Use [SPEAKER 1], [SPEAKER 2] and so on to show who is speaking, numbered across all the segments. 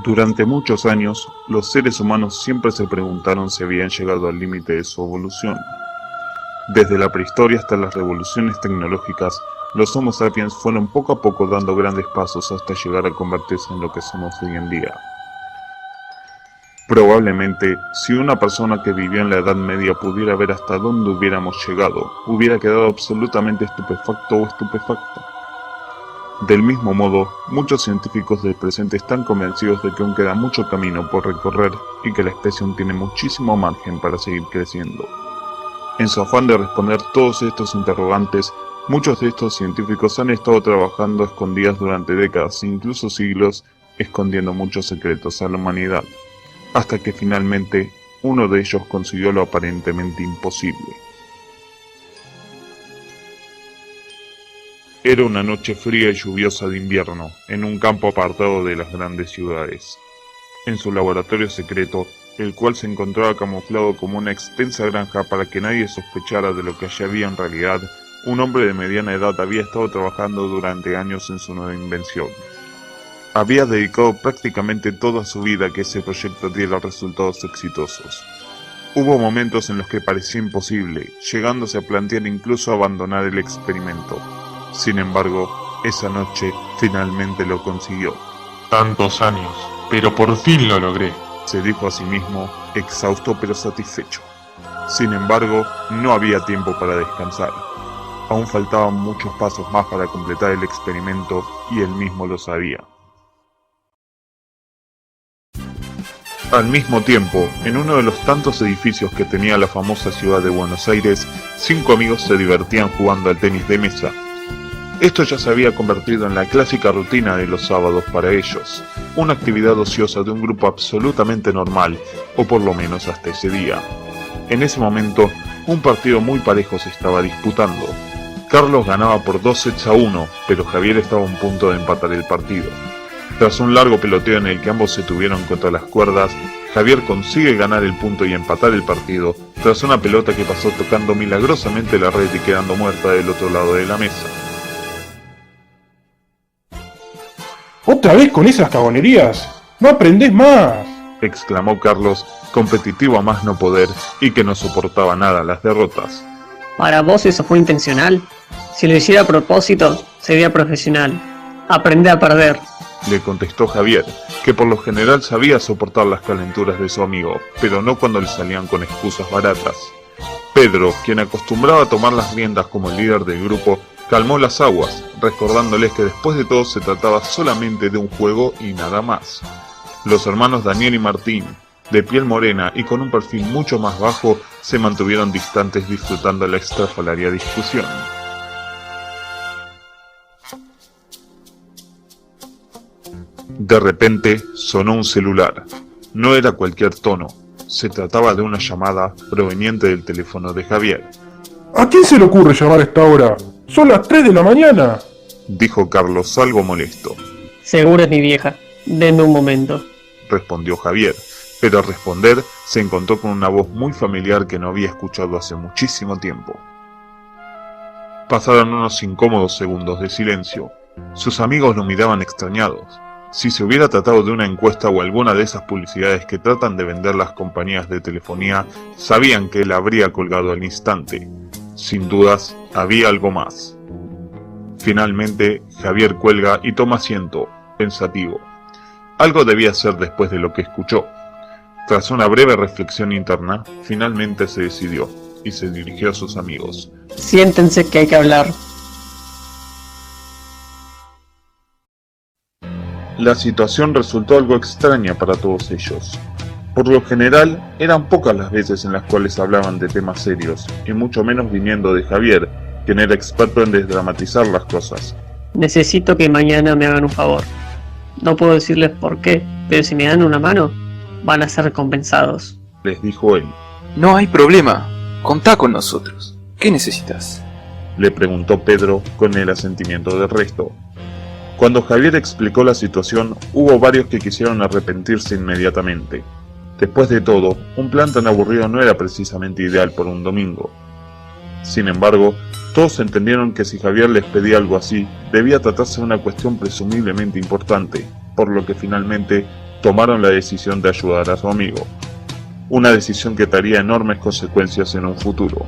[SPEAKER 1] Durante muchos años, los seres humanos siempre se preguntaron si habían llegado al límite de su evolución. Desde la prehistoria hasta las revoluciones tecnológicas, los Homo sapiens fueron poco a poco dando grandes pasos hasta llegar a convertirse en lo que somos hoy en día. Probablemente, si una persona que vivió en la Edad Media pudiera ver hasta dónde hubiéramos llegado, hubiera quedado absolutamente estupefacto o estupefacta. Del mismo modo, muchos científicos del presente están convencidos de que aún queda mucho camino por recorrer y que la especie aún tiene muchísimo margen para seguir creciendo. En su afán de responder todos estos interrogantes, muchos de estos científicos han estado trabajando a escondidas durante décadas e incluso siglos, escondiendo muchos secretos a la humanidad, hasta que finalmente uno de ellos consiguió lo aparentemente imposible. Era una noche fría y lluviosa de invierno, en un campo apartado de las grandes ciudades. En su laboratorio secreto, el cual se encontraba camuflado como una extensa granja para que nadie sospechara de lo que allí había en realidad, un hombre de mediana edad había estado trabajando durante años en su nueva invención. Había dedicado prácticamente toda su vida a que ese proyecto diera resultados exitosos. Hubo momentos en los que parecía imposible, llegándose a plantear incluso abandonar el experimento. Sin embargo, esa noche finalmente lo consiguió.
[SPEAKER 2] Tantos años, pero por fin lo logré,
[SPEAKER 1] se dijo a sí mismo, exhausto pero satisfecho. Sin embargo, no había tiempo para descansar. Aún faltaban muchos pasos más para completar el experimento y él mismo lo sabía. Al mismo tiempo, en uno de los tantos edificios que tenía la famosa ciudad de Buenos Aires, 5 amigos se divertían jugando al tenis de mesa. Esto ya se había convertido en la clásica rutina de los sábados para ellos, una actividad ociosa de un grupo absolutamente normal, o por lo menos hasta ese día. En ese momento, un partido muy parejo se estaba disputando. Carlos ganaba por 2-1, pero Javier estaba a un punto de empatar el partido. Tras un largo peloteo en el que ambos se tuvieron contra las cuerdas, Javier consigue ganar el punto y empatar el partido, tras una pelota que pasó tocando milagrosamente la red y quedando muerta del otro lado de la mesa.
[SPEAKER 3] ¿Otra vez con esas cagonerías? ¡No aprendés más!,
[SPEAKER 1] exclamó Carlos, competitivo a más no poder y que no soportaba nada las derrotas.
[SPEAKER 4] Para vos eso fue intencional. Si lo hiciera a propósito, sería profesional. Aprende a perder,
[SPEAKER 1] le contestó Javier, que por lo general sabía soportar las calenturas de su amigo, pero no cuando le salían con excusas baratas. Pedro, quien acostumbraba a tomar las riendas como el líder del grupo, calmó las aguas, recordándoles que después de todo se trataba solamente de un juego y nada más. Los hermanos Daniel y Martín, de piel morena y con un perfil mucho más bajo, se mantuvieron distantes disfrutando la estrafalaria discusión. De repente sonó un celular. No era cualquier tono, se trataba de una llamada proveniente del teléfono de Javier.
[SPEAKER 3] ¿A quién se le ocurre llamar a esta hora? ¡Son las 3 de la mañana!
[SPEAKER 1] Dijo Carlos algo molesto.
[SPEAKER 4] Seguro es mi vieja. Denme un momento,
[SPEAKER 1] respondió Javier, pero al responder se encontró con una voz muy familiar que no había escuchado hace muchísimo tiempo. Pasaron unos incómodos segundos de silencio. Sus amigos lo miraban extrañados. Si se hubiera tratado de una encuesta o alguna de esas publicidades que tratan de vender las compañías de telefonía, sabían que él habría colgado al instante. Sin dudas, había algo más. Finalmente, Javier cuelga y toma asiento, pensativo. Algo debía ser después de lo que escuchó. Tras una breve reflexión interna, finalmente se decidió y se dirigió a sus amigos.
[SPEAKER 4] Siéntense que hay que hablar.
[SPEAKER 1] La situación resultó algo extraña para todos ellos. Por lo general, eran pocas las veces en las cuales hablaban de temas serios, y mucho menos viniendo de Javier, quien era experto en desdramatizar las cosas.
[SPEAKER 4] Necesito que mañana me hagan un favor. No puedo decirles por qué, pero si me dan una mano, van a ser recompensados,
[SPEAKER 1] les dijo él.
[SPEAKER 5] No hay problema, contá con nosotros. ¿Qué necesitas?,
[SPEAKER 1] le preguntó Pedro con el asentimiento del resto. Cuando Javier explicó la situación, hubo varios que quisieron arrepentirse inmediatamente. Después de todo, un plan tan aburrido no era precisamente ideal por un domingo. Sin embargo, todos entendieron que si Javier les pedía algo así, debía tratarse de una cuestión presumiblemente importante, por lo que finalmente tomaron la decisión de ayudar a su amigo. Una decisión que traería enormes consecuencias en un futuro.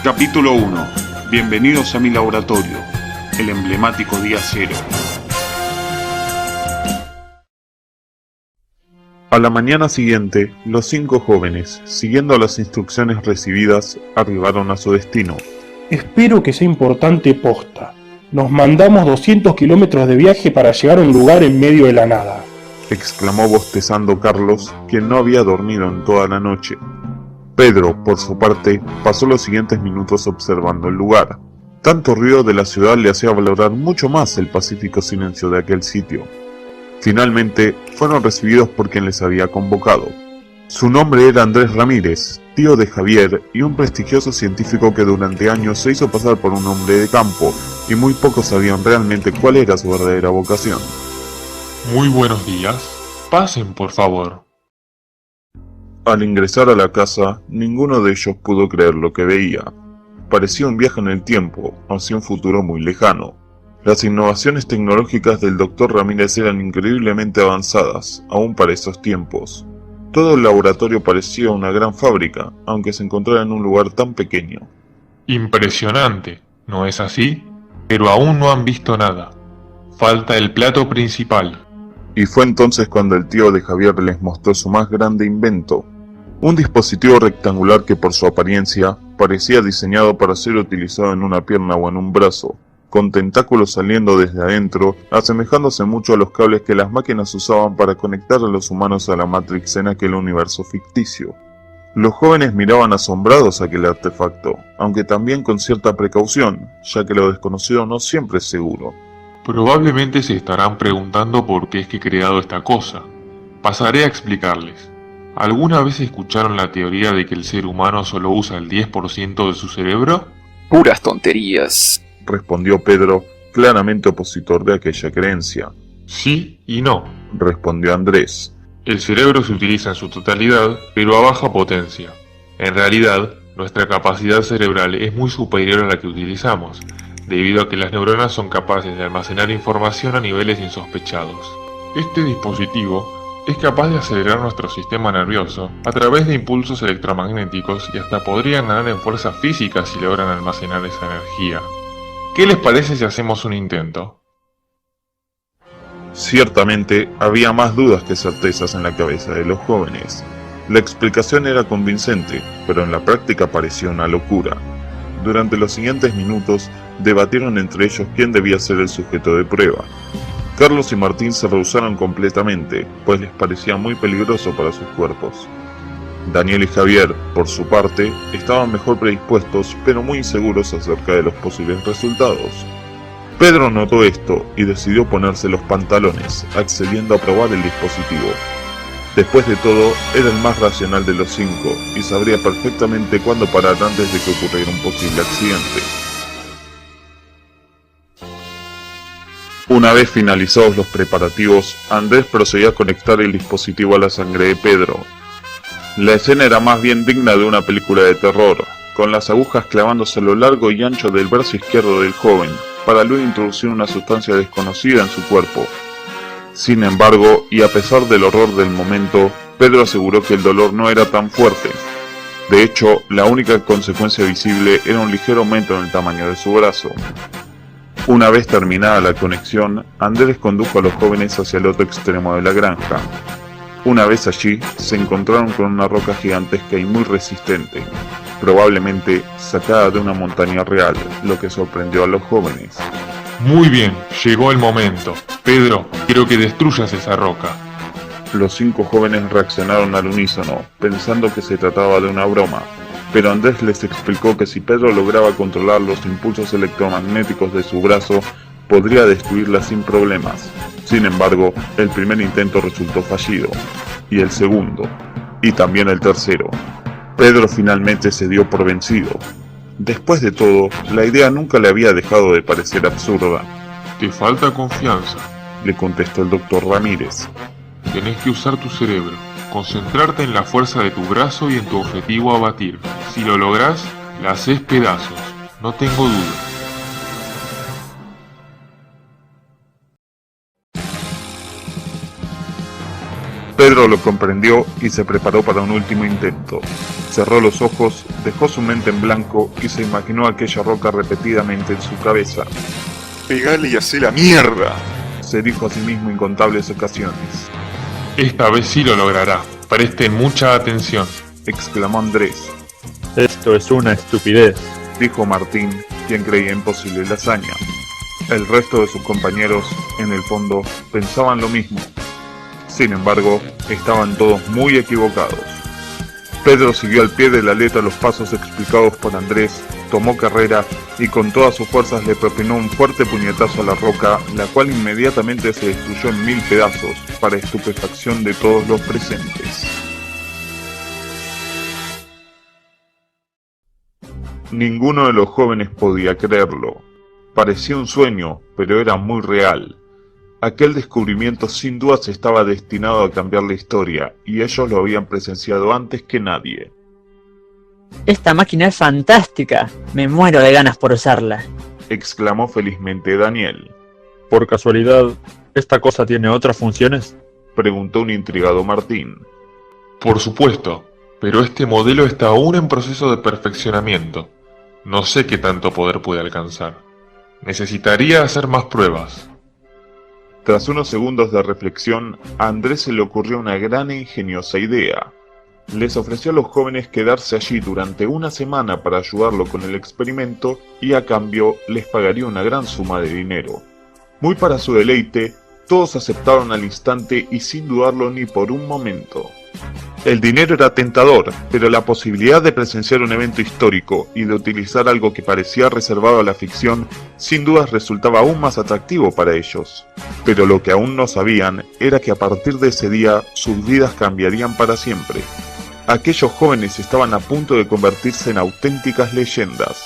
[SPEAKER 1] Capítulo 1. Bienvenidos a mi laboratorio, el emblemático día cero. A la mañana siguiente, los 5 jóvenes, siguiendo las instrucciones recibidas, arribaron a su destino.
[SPEAKER 3] Espero que sea importante posta. Nos mandamos 200 kilómetros de viaje para llegar a un lugar en medio de la nada,
[SPEAKER 1] exclamó bostezando Carlos, quien no había dormido en toda la noche. Pedro, por su parte, pasó los siguientes minutos observando el lugar. Tanto ruido de la ciudad le hacía valorar mucho más el pacífico silencio de aquel sitio. Finalmente, fueron recibidos por quien les había convocado. Su nombre era Andrés Ramírez, tío de Javier y un prestigioso científico que durante años se hizo pasar por un hombre de campo, y muy pocos sabían realmente cuál era su verdadera vocación.
[SPEAKER 2] Muy buenos días. Pasen, por favor.
[SPEAKER 1] Al ingresar a la casa, ninguno de ellos pudo creer lo que veía. Parecía un viaje en el tiempo, hacia un futuro muy lejano. Las innovaciones tecnológicas del Dr. Ramírez eran increíblemente avanzadas, aún para esos tiempos. Todo el laboratorio parecía una gran fábrica, aunque se encontrara en un lugar tan pequeño.
[SPEAKER 2] Impresionante, ¿no es así? Pero aún no han visto nada. Falta el plato principal.
[SPEAKER 1] Y fue entonces cuando el tío de Javier les mostró su más grande invento. Un dispositivo rectangular que por su apariencia parecía diseñado para ser utilizado en una pierna o en un brazo, con tentáculos saliendo desde adentro, asemejándose mucho a los cables que las máquinas usaban para conectar a los humanos a la Matrix en aquel universo ficticio. Los jóvenes miraban asombrados aquel artefacto, aunque también con cierta precaución, ya que lo desconocido no siempre es seguro.
[SPEAKER 2] Probablemente se estarán preguntando por qué es que he creado esta cosa. Pasaré a explicarles. ¿Alguna vez escucharon la teoría de que el ser humano solo usa el 10% de su cerebro?
[SPEAKER 5] Puras tonterías,
[SPEAKER 1] respondió Pedro, claramente opositor de aquella creencia.
[SPEAKER 2] Sí y no.
[SPEAKER 1] Respondió Andrés.
[SPEAKER 2] El cerebro se utiliza en su totalidad, pero a baja potencia. En realidad, nuestra capacidad cerebral es muy superior a la que utilizamos, debido a que las neuronas son capaces de almacenar información a niveles insospechados. Este dispositivo es capaz de acelerar nuestro sistema nervioso a través de impulsos electromagnéticos y hasta podrían ganar en fuerza física si logran almacenar esa energía. ¿Qué les parece si hacemos un intento?
[SPEAKER 1] Ciertamente, había más dudas que certezas en la cabeza de los jóvenes. La explicación era convincente, pero en la práctica parecía una locura. Durante los siguientes minutos, debatieron entre ellos quién debía ser el sujeto de prueba. Carlos y Martín se rehusaron completamente, pues les parecía muy peligroso para sus cuerpos. Daniel y Javier, por su parte, estaban mejor predispuestos, pero muy inseguros acerca de los posibles resultados. Pedro notó esto y decidió ponerse los pantalones, accediendo a probar el dispositivo. Después de todo, era el más racional de los 5 y sabría perfectamente cuándo parar antes de que ocurriera un posible accidente. Una vez finalizados los preparativos, Andrés procedió a conectar el dispositivo a la sangre de Pedro. La escena era más bien digna de una película de terror, con las agujas clavándose a lo largo y ancho del brazo izquierdo del joven, para luego introducir una sustancia desconocida en su cuerpo. Sin embargo, y a pesar del horror del momento, Pedro aseguró que el dolor no era tan fuerte. De hecho, la única consecuencia visible era un ligero aumento en el tamaño de su brazo. Una vez terminada la conexión, Andrés condujo a los jóvenes hacia el otro extremo de la granja. Una vez allí, se encontraron con una roca gigantesca y muy resistente, probablemente sacada de una montaña real, lo que sorprendió a los jóvenes.
[SPEAKER 2] Muy bien, llegó el momento. Pedro, quiero que destruyas esa roca.
[SPEAKER 1] Los 5 jóvenes reaccionaron al unísono, pensando que se trataba de una broma, pero Andrés les explicó que si Pedro lograba controlar los impulsos electromagnéticos de su brazo, podría destruirla sin problemas. Sin embargo, el primer intento resultó fallido, y el segundo, y también el tercero. Pedro finalmente se dio por vencido. Después de todo, la idea nunca le había dejado de parecer absurda.
[SPEAKER 2] Te falta confianza.
[SPEAKER 1] Le contestó el doctor Ramírez.
[SPEAKER 2] Tenés que usar tu cerebro, concentrarte en la fuerza de tu brazo y en tu objetivo a batir. Si lo lográs, la haces pedazos, no tengo duda.
[SPEAKER 1] Pedro lo comprendió y se preparó para un último intento. Cerró los ojos, dejó su mente en blanco y se imaginó aquella roca repetidamente en su cabeza.
[SPEAKER 6] Pegale y hacé la mierda,
[SPEAKER 1] se dijo a sí mismo incontables ocasiones.
[SPEAKER 2] Esta vez sí lo logrará, presten mucha atención,
[SPEAKER 1] exclamó Andrés.
[SPEAKER 7] Esto es una estupidez,
[SPEAKER 1] dijo Martín, quien creía imposible la hazaña. El resto de sus compañeros, en el fondo, pensaban lo mismo. Sin embargo, estaban todos muy equivocados. Pedro siguió al pie de la letra los pasos explicados por Andrés, tomó carrera y con todas sus fuerzas le propinó un fuerte puñetazo a la roca, la cual inmediatamente se destruyó en 1000 pedazos, para estupefacción de todos los presentes. Ninguno de los jóvenes podía creerlo. Parecía un sueño, pero era muy real. Aquel descubrimiento sin dudas estaba destinado a cambiar la historia, y ellos lo habían presenciado antes que nadie.
[SPEAKER 8] Esta máquina es fantástica, me muero de ganas por usarla,
[SPEAKER 1] exclamó felizmente Daniel.
[SPEAKER 7] ¿Por casualidad, esta cosa tiene otras funciones?
[SPEAKER 1] Preguntó un intrigado Martín.
[SPEAKER 2] Por supuesto, pero este modelo está aún en proceso de perfeccionamiento. No sé qué tanto poder puede alcanzar. Necesitaría hacer más pruebas.
[SPEAKER 1] Tras unos segundos de reflexión, a Andrés se le ocurrió una gran e ingeniosa idea. Les ofreció a los jóvenes quedarse allí durante una semana para ayudarlo con el experimento y a cambio les pagaría una gran suma de dinero. Muy para su deleite, todos aceptaron al instante y sin dudarlo ni por un momento. El dinero era tentador, pero la posibilidad de presenciar un evento histórico y de utilizar algo que parecía reservado a la ficción, sin dudas resultaba aún más atractivo para ellos. Pero lo que aún no sabían era que a partir de ese día sus vidas cambiarían para siempre. Aquellos jóvenes estaban a punto de convertirse en auténticas leyendas.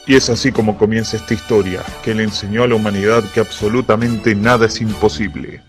[SPEAKER 1] Y es así como comienza esta historia, que le enseñó a la humanidad que absolutamente nada es imposible.